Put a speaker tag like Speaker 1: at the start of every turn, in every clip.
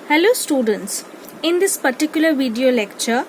Speaker 1: Hello students, in this particular video lecture,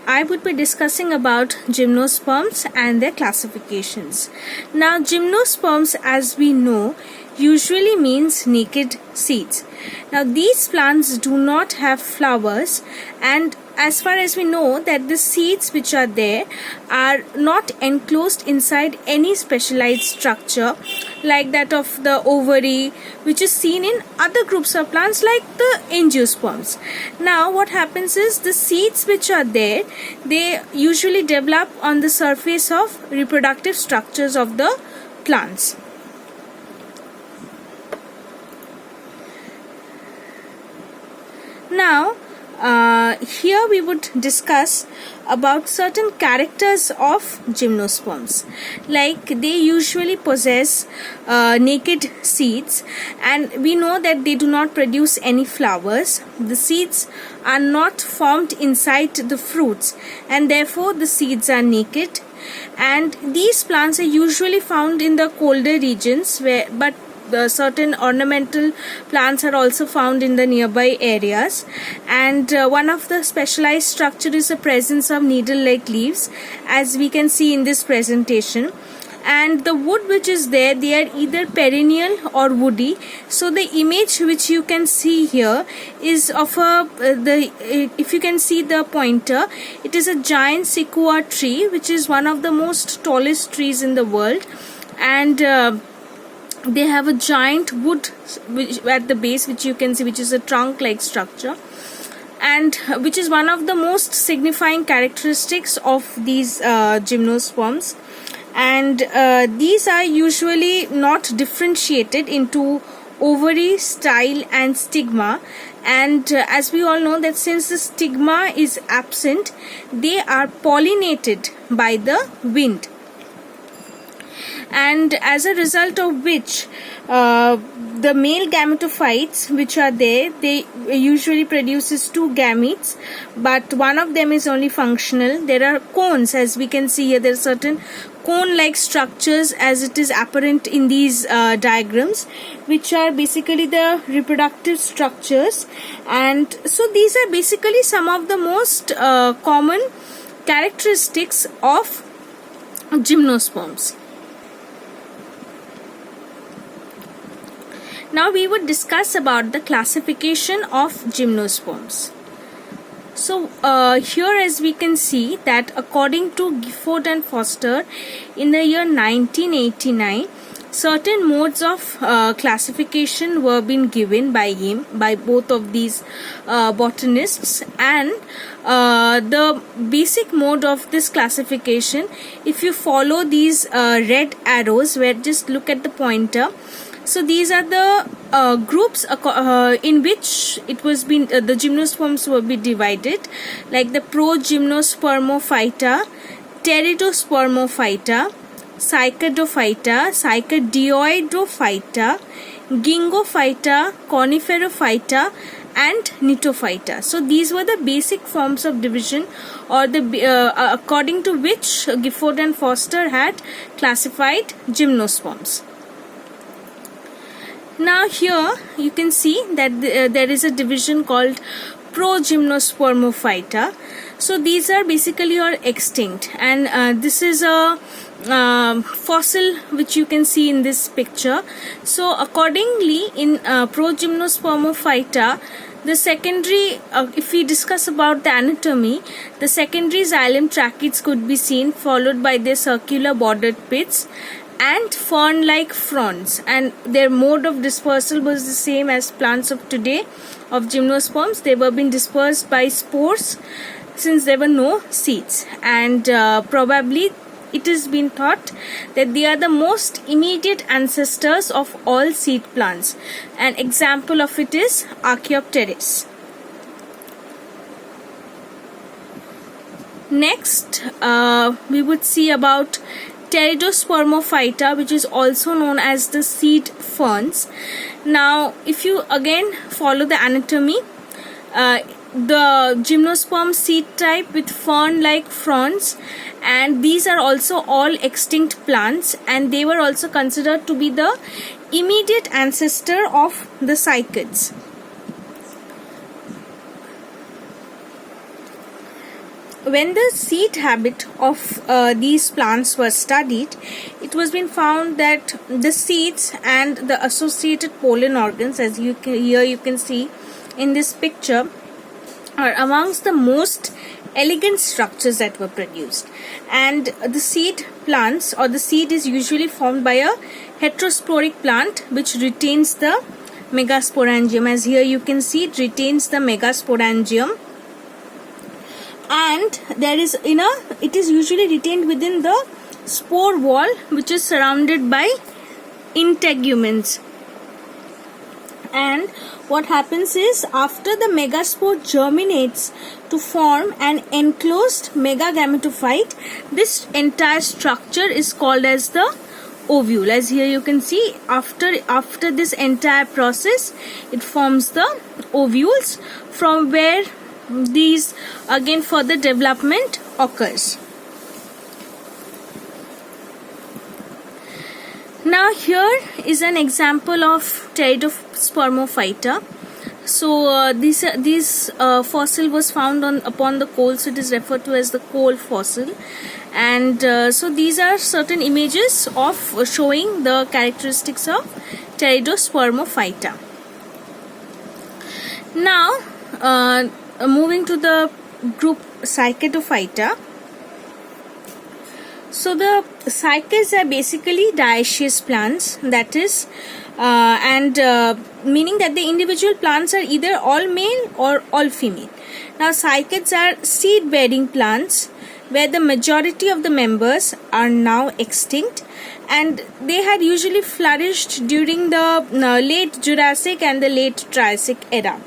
Speaker 1: I would be discussing about gymnosperms and their classifications. Now gymnosperms, as we know, usually means naked seeds. Now these plants do not have flowers, and as far as we know that the seeds which are there are not enclosed inside any specialized structure like that of the ovary, which is seen in other groups of plants like the angiosperms. Now what happens is the seeds which are there, they usually develop on the surface of reproductive structures of the plants. Now here we would discuss about certain characters of gymnosperms. Like they usually possess naked seeds, and we know that they do not produce any flowers. The seeds are not formed inside the fruits, and therefore the seeds are naked. And these plants are usually found in the colder regions, but certain ornamental plants are also found in the nearby areas, and one of the specialized structure is the presence of needle-like leaves, as we can see in this presentation. And the wood which is there, they are either perennial or woody. So the image which you can see here is of if you can see the pointer, it is a giant sequoia tree, which is one of the most tallest trees in the world, and they have a giant wood at the base, which you can see, which is a trunk-like structure, and which is one of the most signifying characteristics of these gymnosperms. And these are usually not differentiated into ovary, style and stigma. And as we all know that since the stigma is absent, they are pollinated by the wind. And as a result of which the male gametophytes which are there, they usually produces two gametes, but one of them is only functional. There are cones, as we can see here. There are certain cone-like structures, as it is apparent in these diagrams, which are basically the reproductive structures. And so these are basically some of the most common characteristics of gymnosperms. Now we would discuss about the classification of gymnosperms. So here, as we can see, that according to Gifford and Foster in the year 1989, certain modes of classification were being given by both of these botanists, and the basic mode of this classification, if you follow these red arrows, where just look at the pointer. So these are the groups in which it was been the gymnosperms will be divided, like the Progymnospermophyta, Pteridospermophyta, Cycadophyta, Cycadioidophyta, Gingophyta, Coniferophyta and Gnetophyta. So these were the basic forms of division, or the according to which Gifford and Foster had classified gymnosperms. Now here you can see that there is a division called Progymnospermophyta. So these are basically all extinct, and this is a fossil which you can see in this picture. So accordingly, in Progymnospermophyta, the secondary, if we discuss about the anatomy, the secondary xylem tracheids could be seen, followed by their circular bordered pits and fern-like fronds, and their mode of dispersal was the same as plants of today of gymnosperms. They were being dispersed by spores, since there were no seeds, and probably it has been thought that they are the most immediate ancestors of all seed plants. An example of it is Archaeopteris. Next, we would see about Pteridospermophyta, which is also known as the seed ferns. Now, if you again follow the anatomy, the gymnosperm seed type with fern-like fronds, and these are also all extinct plants, and they were also considered to be the immediate ancestor of the cycads. when the seed habit of these plants was studied, it was been found that the seeds and the associated pollen organs, as you can see in this picture, are amongst the most elegant structures that were produced. And the seed plants, or the seed, is usually formed by a heterosporic plant which retains the megasporangium. As here you can see, it retains the megasporangium, and it is usually retained within the spore wall, which is surrounded by integuments. And what happens is, after the megaspore germinates to form an enclosed megagametophyte, this entire structure is called as the ovule. As here you can see, after this entire process, it forms the ovules, from where these again further development occurs. Now here is an example of Pteridospermophyta. So this fossil was found upon the coal, so it is referred to as the coal fossil. And so these are certain images of showing the characteristics of Pteridospermophyta. Now moving to the group Cycadophyta. So the cycads are basically dioecious plants, that is, meaning that the individual plants are either all male or all female. Now cycads are seed-bearing plants where the majority of the members are now extinct, and they had usually flourished during the late Jurassic and the late Triassic era.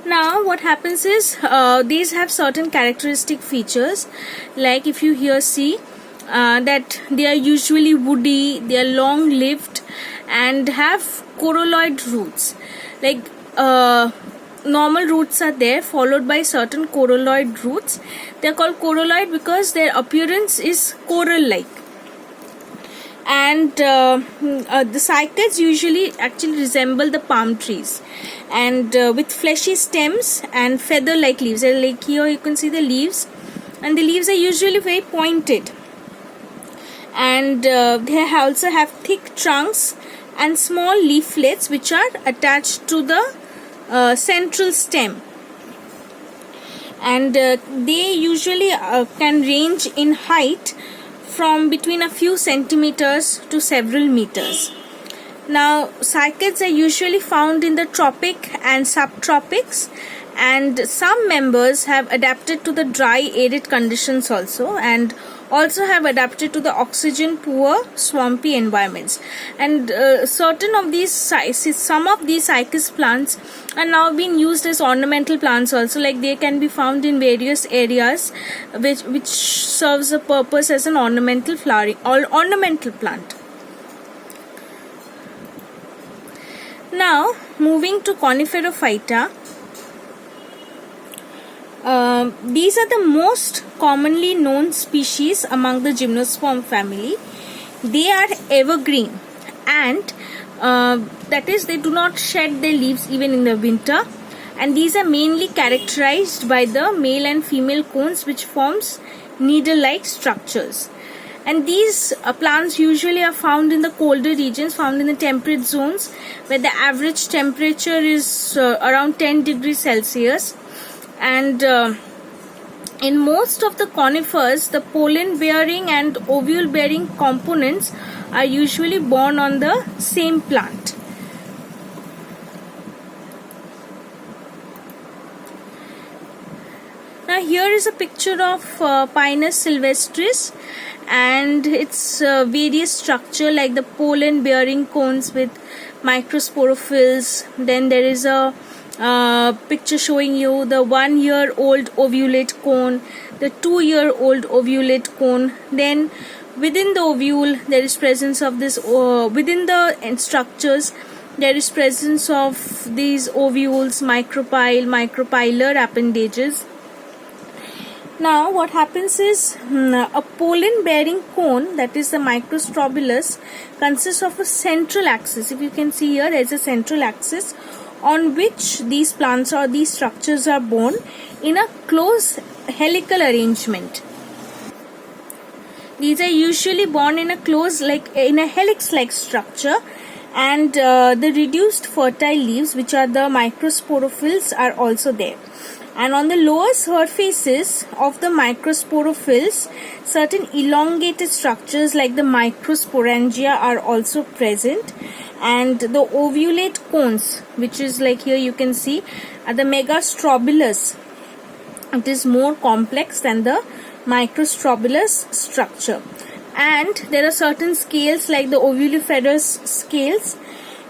Speaker 1: Now what happens is, these have certain characteristic features, like if you here see that they are usually woody, they are long lived, and have corolloid roots. Like normal roots are there, followed by certain corolloid roots. They are called corolloid because their appearance is coral like. And the cycads usually actually resemble the palm trees, and with fleshy stems and feather like leaves. Like here you can see the leaves, and the leaves are usually very pointed, and they also have thick trunks and small leaflets which are attached to the central stem. And they usually can range in height from between a few centimeters to several meters. Now cycads are usually found in the tropic and subtropics, and some members have adapted to the dry arid conditions also, and also have adapted to the oxygen poor swampy environments. And some of these cycas plants are now being used as ornamental plants also, like they can be found in various areas which serves a purpose as an ornamental flowering or ornamental plant. Now moving to Coniferophyta. These are the most commonly known species among the Gymnosperm family. They are evergreen, and that is, they do not shed their leaves even in the winter, and these are mainly characterized by the male and female cones which forms needle-like structures. And these plants usually are found in the colder regions, found in the temperate zones, where the average temperature is around 10 degrees Celsius. And in most of the conifers, the pollen bearing and ovule bearing components are usually born on the same plant. Now here is a picture of Pinus sylvestris and its various structure, like the pollen bearing cones with microsporophylls. Then there is a picture showing you the 1-year-old ovulate cone, the 2-year-old ovulate cone. Then within the ovule there is presence of this, within the structures there is presence of these ovules, micropyle, micropylar appendages. Now what happens is, a pollen bearing cone, that is the microstrobulus, consists of a central axis. If you can see here, there is a central axis on which these plants or these structures are born in a close helical arrangement. These are usually borne in a helix-like structure, and the reduced fertile leaves, which are the microsporophylls, are also there. And on the lower surfaces of the microsporophylls, certain elongated structures like the microsporangia are also present, and the ovulate cones, which is like here you can see, the megastrobulus. It is more complex than the microstrobulus structure. And there are certain scales like the ovuliferous scales,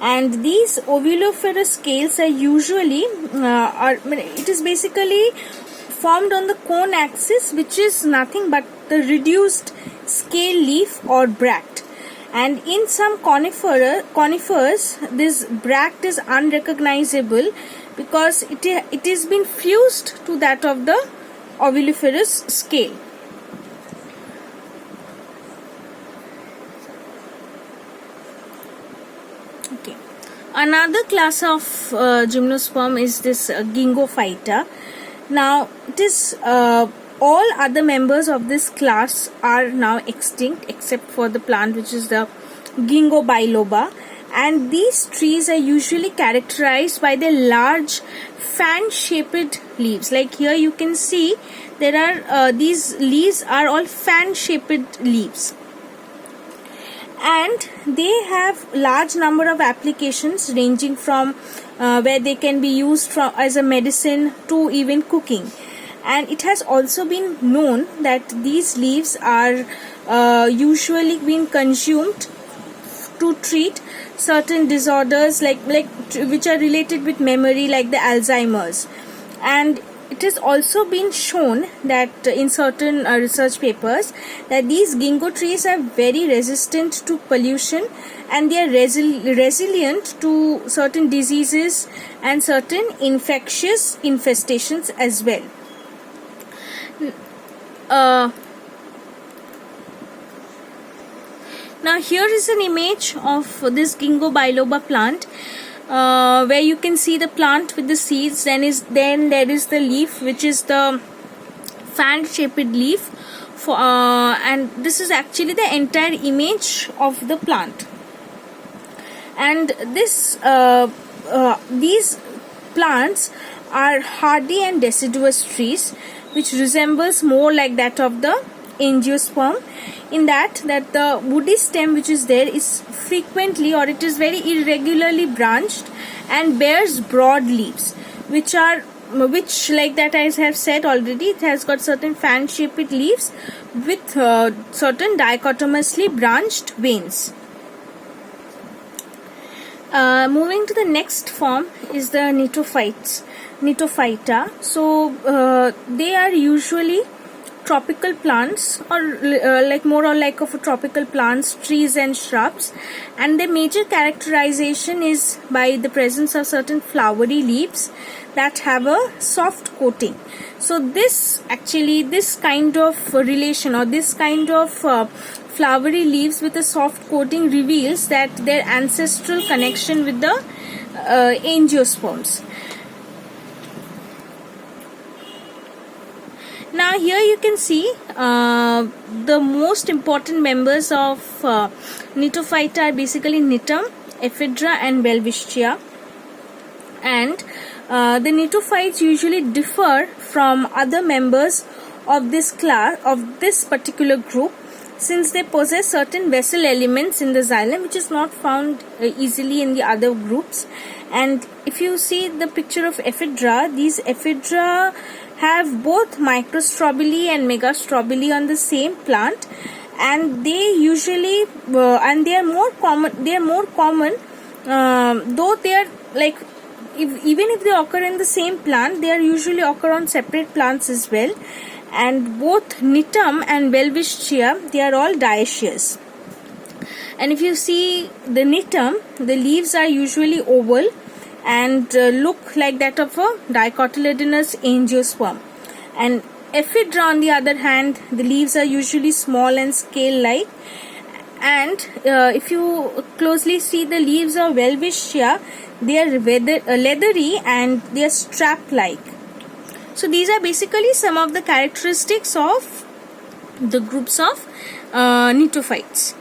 Speaker 1: and these ovuliferous scales are usually it is basically formed on the cone axis, which is nothing but the reduced scale leaf or bract. And in some conifers, this bract is unrecognizable because it has been fused to that of the ovuliferous scale. Okay. Another class of gymnosperm is this Gingophyta. Now, it is all other members of this class are now extinct except for the plant, which is the Ginkgo biloba. And these trees are usually characterized by their large fan-shaped leaves. Like here you can see there are these leaves are all fan-shaped leaves. And they have large number of applications ranging from where they can be used as a medicine to even cooking. And it has also been known that these leaves are usually being consumed to treat certain disorders which are related with memory, like the Alzheimer's. And it has also been shown that in certain research papers that these ginkgo trees are very resistant to pollution, and they are resilient to certain diseases and certain infectious infestations as well. Now here is an image of this Ginkgo biloba plant, where you can see the plant with the seeds. Then there is the leaf, which is the fan-shaped leaf, and this is actually the entire image of the plant. And these plants are hardy and deciduous trees, which resembles more like that of the angiosperm, in that the woody stem which is there is frequently, or it is very irregularly branched and bears broad leaves, which like that I have said already, it has got certain fan-shaped leaves with certain dichotomously branched veins. Moving to the next form is the Gnetophyta. So they are usually tropical plants, or more or like of a tropical plants, trees and shrubs, and their major characterization is by the presence of certain flowery leaves that have a soft coating. So this kind of relation, or this kind of flowery leaves with a soft coating, reveals that their ancestral connection with the angiosperms. Now here you can see the most important members of Gnetophyta are basically Cnitum, Ephedra and Welwitschia. And the Gnetophytes usually differ from other members of this class, of this particular group, since they possess certain vessel elements in the xylem which is not found easily in the other groups. And if you see the picture of Ephedra, these Ephedra have both microstrobili and megastrobili on the same plant, and they usually and they are more common, though they are like, even if they occur in the same plant, they are usually occur on separate plants as well. And both Cnitum and Welwitschia, they are all dioecious. And if you see the Cnitum, the leaves are usually oval and look like that of a dicotyledonous angiosperm. And Ephedra, on the other hand, the leaves are usually small and scale-like. And if you closely see the leaves of Welwitschia, they are leathery and they are strap-like. So these are basically some of the characteristics of the groups of gnetophytes.